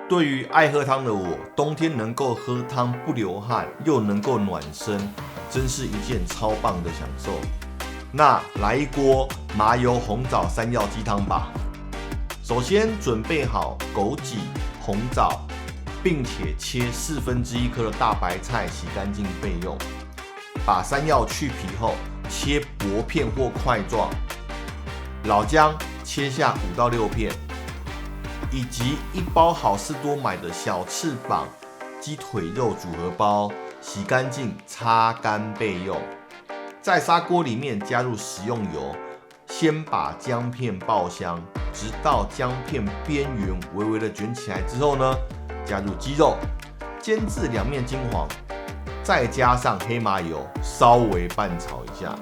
对于爱喝汤的我，冬天能够喝汤不流汗，又能够暖身，真是一件超棒的享受。那来一锅麻油红枣山药鸡汤吧。首先准备好枸杞、红枣，并且切1/4颗的大白菜，洗干净备用。把山药去皮后，切薄片或块状。老姜切下5到6片。以及1包好事多买的小翅膀鸡腿肉组合包，洗干净擦干备用。在砂锅里面加入食用油，先把姜片爆香，直到姜片边缘微微的卷起来之后呢，加入鸡肉，煎至2面金黄，再加上黑麻油，稍微拌炒一下。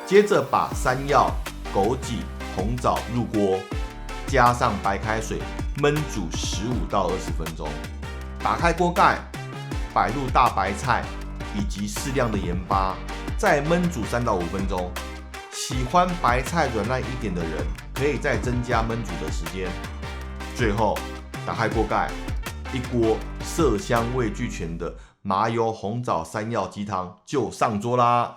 接着把山药、枸杞、红枣入锅，加上白开水焖煮15到20分钟。打开锅盖，摆入大白菜以及适量的盐巴，再焖煮3到5分钟。喜欢白菜软烂一点的人，可以再增加焖煮的时间。最后打开锅盖，一锅色香味俱全的麻油红枣山药鸡汤就上桌啦。